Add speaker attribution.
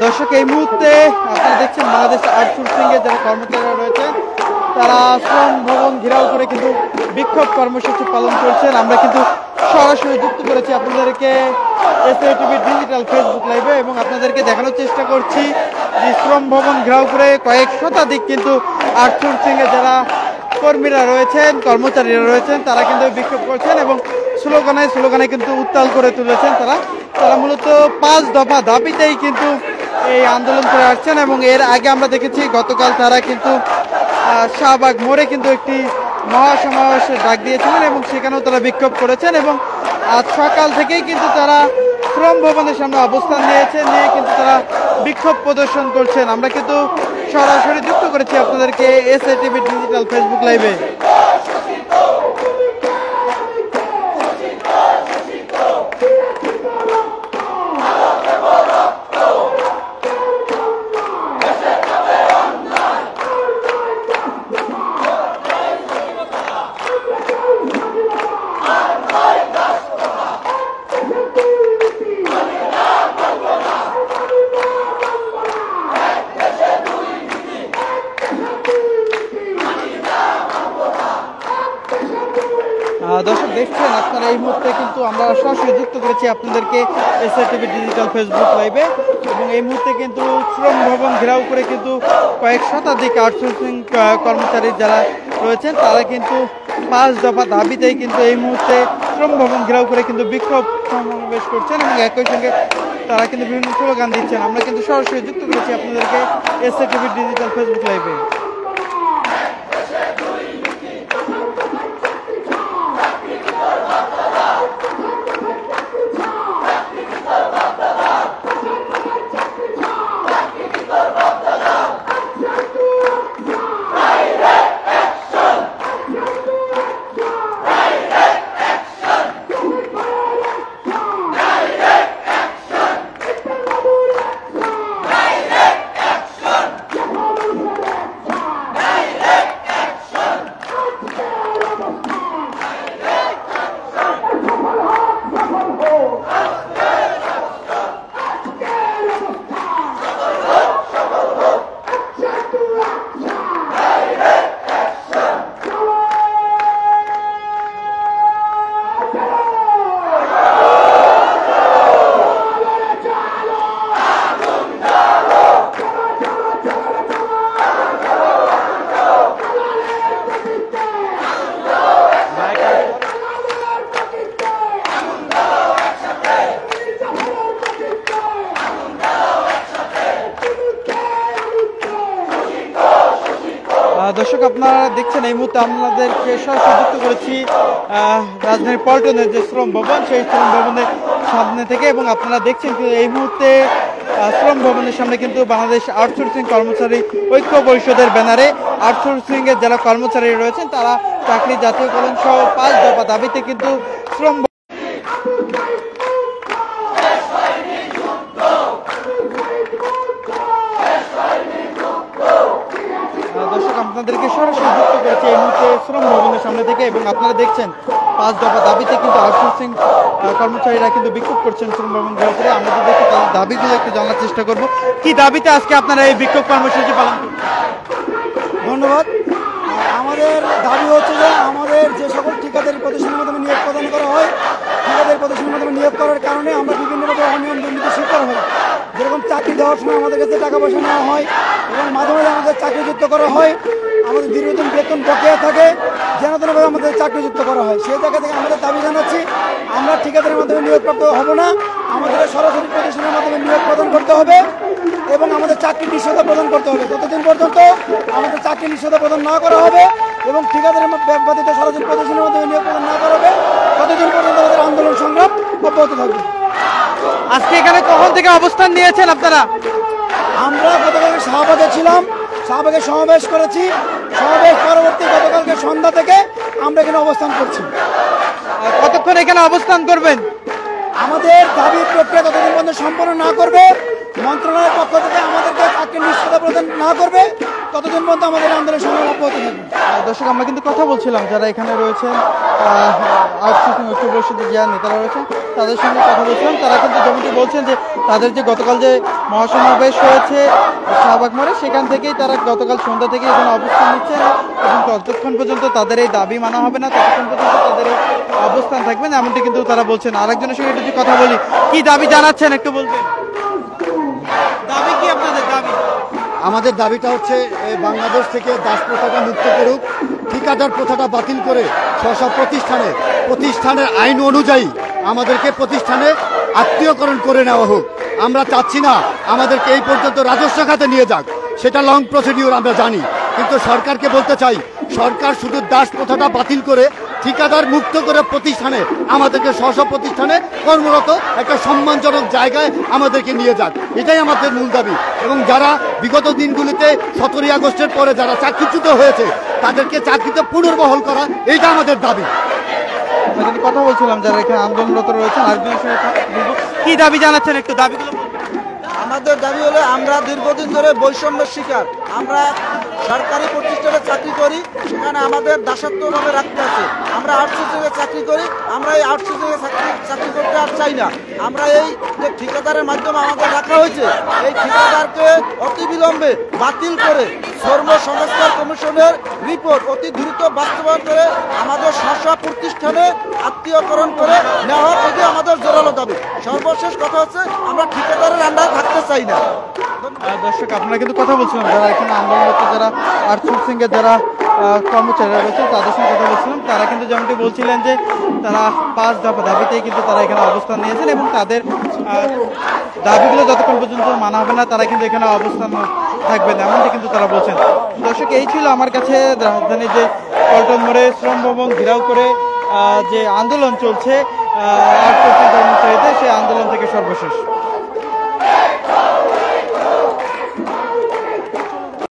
Speaker 1: দর্শক, এই মুহূর্তে আপনারা দেখছেন বাংলাদেশ আউটসোর্সিং এর যারা কর্মচারীরা রয়েছেন তারা শ্রম ভবন ঘেরাও করে কিন্তু বিক্ষোভ কর্মসূচি পালন করছেন। আমরা কিন্তু সরাসরি যুক্ত করেছি আপনাদেরকে এসএটিভি ডিজিটাল ফেসবুক লাইভে এবং আপনাদেরকে দেখানোর চেষ্টা করছি যে শ্রম ভবন ঘেরাও করে কয়েক শতাধিক কিন্তু আউটসোর্সিং এর যারা কর্মীরা রয়েছেন, কর্মচারীরা রয়েছেন, তারা কিন্তু বিক্ষোভ করছেন এবং স্লোগানে কিন্তু উত্তাল করে তুলেছেন। তারা মূলত 5 দফা দাবিতেই কিন্তু এই আন্দোলন করে আসছেন এবং এর আগে আমরা দেখেছি গতকাল তারা কিন্তু শাহবাগ মোড়ে কিন্তু একটি মহাসমাবেশের ডাক দিয়েছিলেন এবং সেখানেও তারা বিক্ষোভ করেছেন এবং আজ সকাল থেকেই কিন্তু তারা শ্রম ভবনের সামনে অবস্থান নিয়ে কিন্তু তারা বিক্ষোভ প্রদর্শন করছেন। আমরা কিন্তু সরাসরি যুক্ত করেছি আপনাদেরকে এসএটিভি ডিজিটাল ফেসবুক লাইভে। দর্শক, দেখছেন আপনারা এই মুহূর্তে কিন্তু আমরা সরাসরি যুক্ত করেছি আপনাদেরকে এসএটিভি ডিজিটাল ফেসবুক লাইভে এবং এই মুহূর্তে কিন্তু শ্রম ভবন ঘেরাও করে কিন্তু কয়েক শতাধিক আউটসোর্সিং কর্মচারী যারা রয়েছেন তারা কিন্তু 5 দফা দাবিতেই কিন্তু এই মুহূর্তে শ্রম ভবন ঘেরাও করে কিন্তু বিক্ষোভ সমাবেশ করছেন এবং একই সঙ্গে তারা কিন্তু বিভিন্ন স্লোগান দিচ্ছেন। আমরা কিন্তু সরাসরি যুক্ত করেছি আপনাদেরকে এসএটিভি ডিজিটাল ফেসবুক লাইভে। দর্শক, আপনারা দেখছেন এই মুহূর্তে আমাদেরকে সরাসরি যুক্ত করেছি রাজধানীর পল্টনের যে শ্রম ভবন সেই শ্রম ভবনের সামনে থেকে এবং আপনারা দেখছেন এই মুহূর্তে শ্রম ভবনের সামনে কিন্তু বাংলাদেশ আউটসোর্সিং কর্মচারী ঐক্য পরিষদের ব্যানারে আউটসোর্সিং এর যারা কর্মচারী রয়েছেন তারা চাকরি জাতীয়করণ সহ 5 দফা দাবিতে কিন্তু শ্রম আপনাদেরকে সরাসরি যুক্ত করেছে এই মুহূর্তে শ্রম ভবনের সামনে থেকে এবং আপনারা দেখছেন 5 দফা দাবিতে কিন্তু আউটসোর্সিং কর্মচারীরা কিন্তু বিক্ষোভ করছেন শ্রম ভবন ঘেরাও করে। আমরা যদি তাদের দাবিগুলো একটু জানার চেষ্টা করব, কি দাবিতে আজকে আপনারা এই বিক্ষোভ কর্মসূচি পালন করছেন?
Speaker 2: ধন্যবাদ। আমাদের দাবি হচ্ছে যে আমাদের যে সকল ঠিকাদারি প্রতিষ্ঠানের মাধ্যমে নিয়োগ প্রদান করা হয়, ঠিকাদারি প্রতিষ্ঠানের মাধ্যমে নিয়োগ করার কারণে আমরা বিভিন্নভাবে অনিয়ম দুর্নীতির শিকার হই। যেরকম চাকরি দেওয়ার সময় আমাদের কাছে টাকা পয়সা নেওয়া হয় এবং মাঝে মাঝে আমাদের চাকরিযুক্ত করা হয়, আমাদের দীর্ঘদিন বেতন বকেয়া থাকে, যেন তেনভাবে আমাদের চাকরিযুক্ত করা হয়। সেই জায়গা থেকে আমাদের দাবি জানাচ্ছি আমরা ঠিকাদারের মাধ্যমে নিয়োগপ্রাপ্ত হব না, আমাদের সরাসরি প্রতিষ্ঠানের মাধ্যমে নিয়োগ প্রদান করতে হবে এবং আমাদের চাকরি নিশ্চয়তা প্রদান করতে হবে। ততদিন পর্যন্ত আমাদের চাকরি নিশ্চয়তা প্রদান না করা হবে এবং ঠিকাদারের ব্যতীত সরাসরি প্রতিষ্ঠানের মাধ্যমে নিয়োগ প্রদান না করা হবে ততদিন পর্যন্ত আমাদের আন্দোলন সংগ্রাম অব্যাহত থাকবে।
Speaker 1: আজকে এখানে কখন থেকে অবস্থান নিয়েছেন আপনারা?
Speaker 2: আমরা গতকালকে শাহবাগে ছিলাম, শাহবাগে সমাবেশ করেছি, সমাবেশ পরবর্তী গতকালকে সন্ধ্যা থেকে আমরা এখানে অবস্থান করছি।
Speaker 1: কতক্ষণ এখানে অবস্থান করবেন?
Speaker 2: আমাদের দাবি প্রক্রিয়া ততদিন পর্যন্ত সম্পন্ন না করবে মন্ত্রণালয়ের পক্ষ থেকে আমাদেরকে চাকরি নিশ্চিত প্রদান না করবে ততদিন পর্যন্ত আমাদের আন্দোলন সংগ্রাম অব্যাহত থাকবে।
Speaker 1: দর্শক, আমরা কিন্তু কথা বলছিলাম যারা এখানে রয়েছেন, আউটসোর্সিং ঐক্য পরিষদের যে নেতারা রয়েছেন তাদের সঙ্গে কথা বলছিলাম। তারা কিন্তু যেমনটি বলছেন যে তাদের যে গতকাল যে মহাসমাবেশ হয়েছে শাহবাগ মোড়ে, সেখান থেকেই তারা গতকাল সন্ধ্যা থেকে এখানে অবস্থান নিচ্ছেন এবং ততক্ষণ পর্যন্ত তাদের এই দাবি মানা হবে না, ততক্ষণ পর্যন্ত তাদের এই অবস্থান থাকবেন, এমনটি কিন্তু তারা বলছেন। আরেকজনের সঙ্গে একটু যদি কথা বলি, কি দাবি জানাচ্ছেন একটু বলবেন? দাবি কি আপনাদের দাবি?
Speaker 3: আমাদের দাবিটা হচ্ছে এই বাংলাদেশ থেকে দাস প্রথাটা মুক্ত করুক, ঠিকাদার প্রথাটা বাতিল করে স্ব প্রতিষ্ঠানের আইন অনুযায়ী আমাদেরকে প্রতিষ্ঠানে আত্মীয়করণ করে নেওয়া হোক। আমরা চাচ্ছি না আমাদেরকে এই পর্যন্ত রাজস্ব খাতে নিয়ে যাক, সেটা লং প্রসিডিউর আমরা জানি, কিন্তু সরকারকে বলতে চাই সরকার শুধু দাস প্রথাটা বাতিল করে ঠিকাদার মুক্ত করে প্রতিষ্ঠানে আমাদেরকে স্ব প্রতিষ্ঠানে কর্মরত একটা সম্মানজনক জায়গায় আমাদেরকে নিয়ে যাক, এটাই আমাদের মূল দাবি। এবং যারা বিগত দিনগুলিতে 17ই আগস্টের পরে যারা চাকরিচ্যুত হয়েছে তাদেরকে চাকরিতে পুনর্বহাল করা, এইটা আমাদের দাবি।
Speaker 1: আমরা কিন্তু কথা বলছিলাম যারা এখানে আন্দোলনরত রয়েছেন, আরেকজনের সঙ্গে বলবো। কি দাবি জানাচ্ছেন একটু দাবিগুলো বলবেন?
Speaker 4: আমাদের দাবি হলো আমরা দীর্ঘদিন ধরে বৈষম্যের শিকার। আমরা সরকারি প্রতিষ্ঠানে চাকরি করি, সেখানে আমাদের দাসত্বভাবে রাখতে আছে। আমরা আউটসোর্সিংয়ে চাকরি করি, আমরা এই আউটসোর্সিংয়ে চাকরি করতে আর চাই না। আমরা এই যে ঠিকাদারের মাধ্যমে আমাদের রাখা হয়েছে, এই ঠিকাদারকে অতিবিলম্বে বাতিল করে শ্রম সংস্কার কমিশনের রিপোর্ট অতি দ্রুত বাস্তবায়ন করে আমাদের স্ব প্রতিষ্ঠানে আত্মীয়করণ করে নেওয়া, এটি আমাদের জোরালো দাবি। সর্বশেষ কথা হচ্ছে আমরা ঠিকাদারের আন্ডারে থাকতে চাই না।
Speaker 1: দর্শক, আপনারা কিন্তু কথা বলছিলাম যারা এখানে আন্দোলনরত যারা আউটসোর্সিং এর যারা কর্মচারীরা রয়েছে তাদের সঙ্গে কথা বলছিলাম। তারা কিন্তু যেমনটি বলছিলেন যে তারা 5 দফা দাবিতেই কিন্তু তারা এখানে অবস্থান নিয়েছেন এবং তাদের দাবিগুলো যতক্ষণ পর্যন্ত মানা হবে না তারা কিন্তু এখানে অবস্থান থাকবেন, এমনটি কিন্তু তারা বলছেন। দর্শক, এই ছিল আমার কাছে রাজধানীর যে পল্টন মোড়ে শ্রম ভবন ঘেরাও করে যে আন্দোলন চলছে আউটসোর্সিং কর্মচারীদের, সেই আন্দোলন থেকে সর্বশেষ।